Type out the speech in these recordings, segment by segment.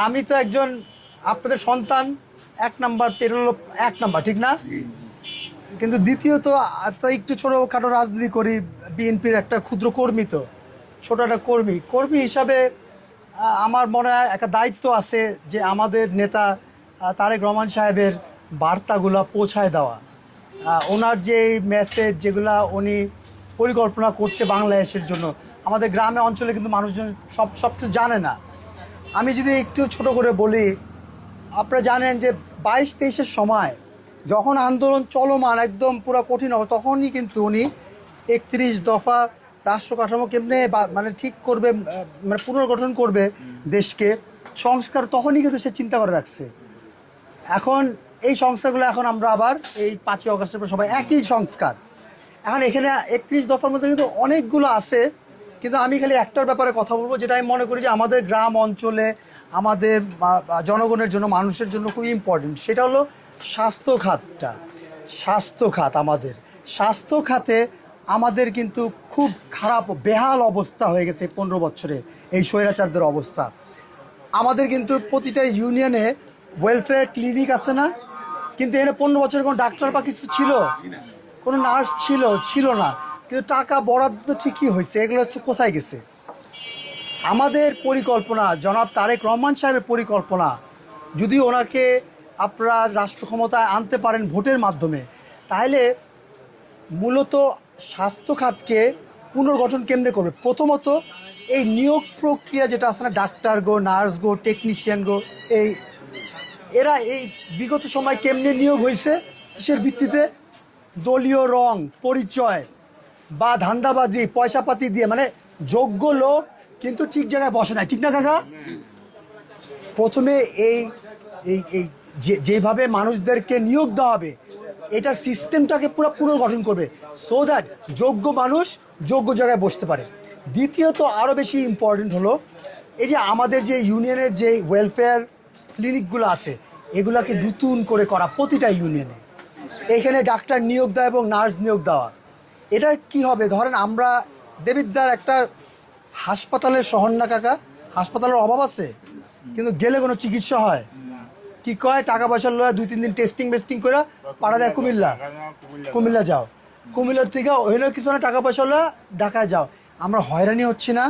আমি তো একজন আপনাদের সন্তান, ১ নাম্বার, ১৩ ১ নাম্বার, ঠিক না? কিন্তু দ্বিতীয়ত তো একটু ছোটোখাটো রাজনীতি করি, বিএনপির একটা ক্ষুদ্র কর্মী, তো ছোট একটা কর্মী হিসাবে আমার মনে হয় একটা দায়িত্ব আছে যে আমাদের নেতা তারেক রহমান সাহেবের বার্তাগুলো পৌঁছায় দেওয়া। ওনার যে মেসেজ যেগুলা উনি পরিকল্পনা করছে বাংলাদেশের জন্য, আমাদের গ্রামে অঞ্চলে কিন্তু মানুষজন সব কিছু জানে না। আমি যদি একটু ছোট করে বলি, আপনারা জানেন যে ২২-২৩-এর সময় যখন আন্দোলন চলমান একদম পুরো কঠিন হবে, তখনই কিন্তু উনি ৩১ দফা রাষ্ট্র কাঠামো কেমনে মানে ঠিক করবে, মানে পুনর্গঠন করবে দেশকে, সংস্কার, তখনই কিন্তু সে চিন্তা করে রাখছে। এখন এই সংস্কারগুলো এখন আমরা আবার এই ৫ই অগাস্টের পর সবাই একই সংস্কার। এখন এখানে ৩১ দফার মধ্যে কিন্তু অনেকগুলো আছে, কিন্তু আমি খালি একটার ব্যাপারে কথা বলবো, যেটা আমি মনে করি যে আমাদের গ্রাম অঞ্চলে আমাদের জনগণের জন্য, মানুষের জন্য খুব ইম্পর্টেন্ট। সেটা হলো স্বাস্থ্য খাতটা। আমাদের স্বাস্থ্য খাতে আমাদের কিন্তু খুব খারাপ, বেহাল অবস্থা হয়ে গেছে ১৫ বছরে, এই স্বৈরাচারদের অবস্থা। আমাদের কিন্তু প্রতিটা ইউনিয়নে ওয়েলফেয়ার ক্লিনিক আছে না? কিন্তু এখানে ১৫ বছরে কোনো ডাক্তার বা কিছু ছিল, কোনো নার্স ছিল না। কিন্তু টাকা বরাদ্দ তো ঠিকই হয়েছে, এগুলো কোথায় গেছে? আমাদের পরিকল্পনা, জনাব তারেক রহমান সাহেবের পরিকল্পনা, যদি ওনাকে আপনারা রাষ্ট্র ক্ষমতায় আনতে পারেন ভোটের মাধ্যমে, তাহলে মূলত স্বাস্থ্য খাতকে পুনর্গঠন কেন্দ্রে করবে। প্রথমত এই নিয়োগ প্রক্রিয়া যেটা আছে না, ডাক্তার গো, নার্স গো, টেকনিশিয়ান গো, এরা এই বিগত সময় কেমনে নিয়োগ হয়েছে, কিসের ভিত্তিতে? দলীয় রং, পরিচয় বা ধান্দাবাজি, পয়সাপাতি দিয়ে, মানে যোগ্য লোক কিন্তু ঠিক জায়গায় বসে নাই, ঠিক না কাকা? প্রথমে এই এই এই যেভাবে মানুষদেরকে নিয়োগ দেওয়া হবে, এটা সিস্টেমটাকে পুরো পুনর্গঠন করবে, সো দ্যাট যোগ্য মানুষ যোগ্য জায়গায় বসতে পারে। দ্বিতীয়ত আরও বেশি ইম্পর্টেন্ট হলো, এই যে আমাদের যে ইউনিয়নের যে ওয়েলফেয়ার ক্লিনিকগুলো আছে, এগুলাকে নতুন করে করা প্রতিটা ইউনিয়নে, এখানে ডাক্তার নিয়োগ দেওয়া এবং নার্স নিয়োগ দেওয়া। এটা কি হবে? ধরেন আমরা দেবিদ্দার একটা হাসপাতালের শহর না কাকা, হাসপাতালের অভাব আছে, কিন্তু গেলে কোনো চিকিৎসা হয়? কি কয়, টাকা পয়সা লয় ২-৩ দিন টেস্টিং করে পাড়া দেয় কুমিল্লা যাও, কুমিল্লার থেকে ওখানে কিছু না টাকা পয়সা লয় ঢাকায় যাও। আমরা হয়রানি হচ্ছি না?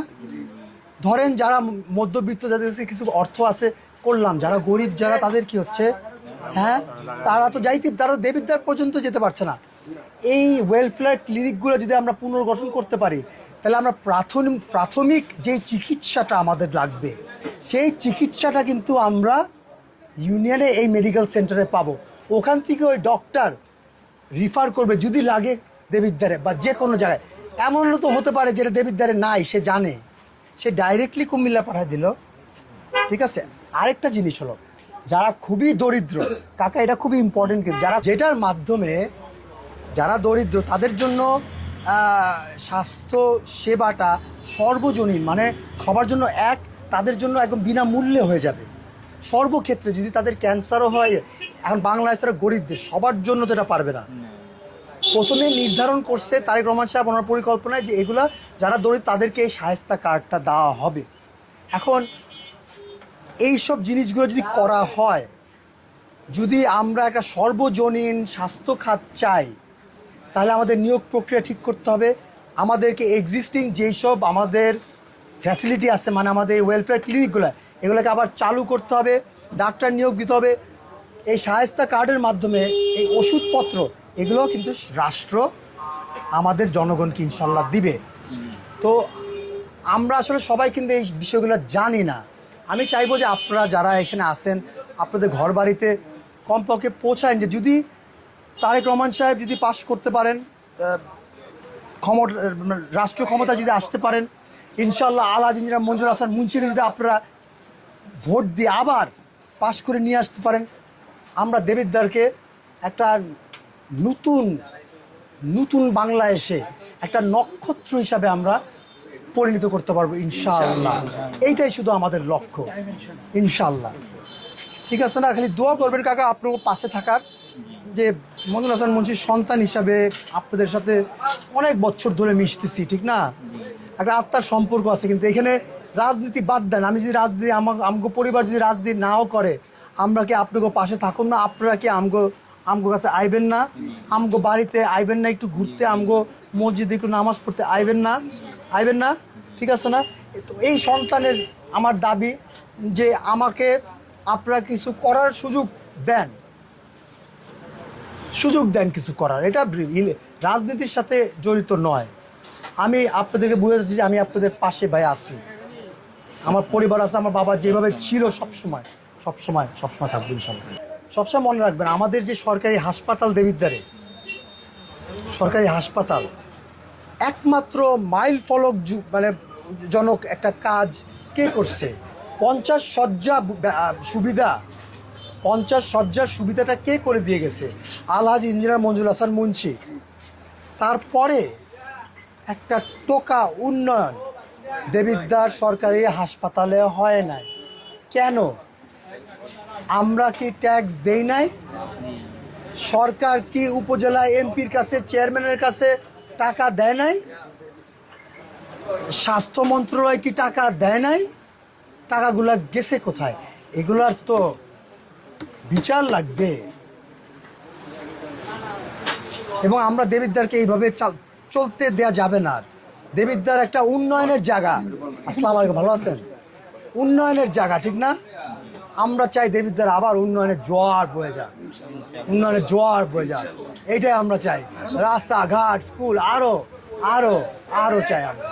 ধরেন যারা মধ্যবিত্ত, যাদের কাছে কিছু অর্থ আছে করলাম, যারা গরিব, যারা তাদের কি হচ্ছে? হ্যাঁ, তারা তো তারা দেবিদ্বার পর্যন্ত যেতে পারছে না। এই ওয়েলফেয়ার ক্লিনিকগুলো যদি আমরা পুনর্গঠন করতে পারি, তাহলে আমরা প্রাথমিক যেই চিকিৎসাটা আমাদের লাগবে, সেই চিকিৎসাটা কিন্তু আমরা ইউনিয়নে এই মেডিকেল সেন্টারে পাবো। ওখান থেকে ওই ডক্টর রিফার করবে যদি লাগে দেবিদ্বারে বা যে কোনো জায়গায়। এমনও তো হতে পারে যেটা দেবিদ্বারে নাই, সে জানে, সে ডাইরেক্টলি কুমিল্লা পাঠিয়ে দিল। ঠিক আছে। আরেকটা জিনিস হলো, যারা খুবই দরিদ্র কাকা, এটা খুবই ইম্পর্টেন্ট, কিন্তু যেটার মাধ্যমে যারা দরিদ্র তাদের জন্য স্বাস্থ্য সেবাটা সর্বজনীন, মানে সবার জন্য তাদের জন্য একদম বিনামূল্যে হয়ে যাবে সর্বক্ষেত্রে। যদি তাদের ক্যান্সারও হয়, এখন বাংলাদেশের গরিব দেশ, সবার জন্য তো এটা পারবে না। প্রথমে নির্ধারণ করছে তারেক রহমান সাহেব ওনার পরিকল্পনায় যে এগুলা যারা দরিদ্র তাদেরকে এই শায়েস্তা কার্ডটা দেওয়া হবে। এখন এইসব জিনিসগুলো যদি করা হয়, যদি আমরা একটা সর্বজনীন স্বাস্থ্য খাত চাই, তাহলে আমাদের নিয়োগ প্রক্রিয়া ঠিক করতে হবে। আমাদেরকে এক্সিস্টিং যেই সব আমাদের ফ্যাসিলিটি আছে, মানে আমাদের ওয়েলফেয়ার ক্লিনিকগুলো, এগুলোকে আবার চালু করতে হবে, ডাক্তার নিয়োগ দিতে হবে। এই শায়েস্তা কার্ডের মাধ্যমে এই ওষুধপত্র এগুলো কিন্তু রাষ্ট্র আমাদের জনগণকে ইনশাল্লাহ দিবে। তো আমরা আসলে সবাই কিন্তু এই বিষয়গুলো জানি না। আমি চাইবো যে আপনারা যারা এখানে আছেন, আপনাদের ঘর বাড়িতে কমপক্ষে পৌঁছায়, যে যদি তারেক রহমান সাহেব যদি পাশ করতে পারেন, রাষ্ট্রীয় ক্ষমতা যদি আসতে পারেন, ইনশাল্লাহ আলহাজ ইঞ্জিনিয়ার মঞ্জুর হাসান মুন্সিকে যদি আপনারা ভোট দিয়ে আবার পাশ করে নিয়ে আসতে পারেন, আমরা দেবিদ্বারকে একটা নতুন বাংলাদেশে একটা নক্ষত্র হিসাবে আমরা পরিণত করতে পারবো ইনশাআল্লাহ। এইটাই শুধু আমাদের লক্ষ্য ইনশাআল্লাহ। ঠিক আছে না? খালি দোয়া করবেন কাকা আপনার পাশে থাকার, যে মঞ্জুর হাসান মুন্সির সন্তান হিসাবে আপনাদের সাথে অনেক বছর ধরে মিশতেছি, ঠিক না? একটা আত্মার সম্পর্ক আছে, কিন্তু এখানে রাজনীতি বাদ দেন, আমি যদি রাজনীতি আমগো পরিবার যদি রাজনীতি নাও করে, আমরা কি আপনাকে পাশে থাকুন না? আপনারা কি আমগো কাছে আইবেন না? আমগো বাড়িতে আইবেন না একটু ঘুরতে? আমগো মসজিদে একটু নামাজ পড়তে আইবেন না? আইবেন না? ঠিক আছে না? তো এই সন্তানের আমার দাবি যে আমাকে আপনারা কিছু করার সুযোগ দেন, সুযোগ দেন কিছু করার। এটা রাজনীতির সাথে জড়িত নয়। আমি আপনাদেরকে বুঝাচ্ছি যে আমি আপনাদের পাশে ভাই আছি, আমার পরিবার আছে, আমার বাবা যেভাবে ছিল সবসময় সবসময় সবসময় থাকবে ইনশাল্লাহ। সবসময় মনে রাখবেন, আমাদের যে সরকারি হাসপাতাল দেবিদ্বারে, সরকারি হাসপাতাল একমাত্র মাইল ফলক মানে জনক একটা কাজ কে করছে? 50 শয্যা সুবিধা, 50 শয্যার সুবিধাটা কে করে দিয়ে গেছে? আলহাজ ইঞ্জিনিয়ার মঞ্জুর হাসান মুন্সি। তারপরে একটা টোকা উন্নয়ন দেবিদ্বার সরকারি হাসপাতালে হয় নাই। কেন? আমরা কি ট্যাক্স দেই নাই? সরকার কি উপজেলা এমপির কাছে, চেয়ারম্যানের কাছে টাকা দেয় নাই? স্বাস্থ্য মন্ত্রণালয় কি টাকা দেয় নাই? টাকাগুলা গেছে কোথায়? এগুলার তো বিচার লাগবে। এবং আমরা দেবিদ্বারকে এইভাবে চলতে দেয়া যাবে না। দেবিদ্বার একটা উন্নয়নের জায়গা। আসসালামু আলাইকুম, ভালো আছেন? উন্নয়নের জায়গা, ঠিক না? আমরা চাই দেবিদ্বার আবার উন্নয়নের জোয়ার বয়ে যাক, উন্নয়নের জোয়ার বয়ে যাক, এইটাই আমরা চাই। রাস্তাঘাট, স্কুল আরো আরো আরো চাই আমরা।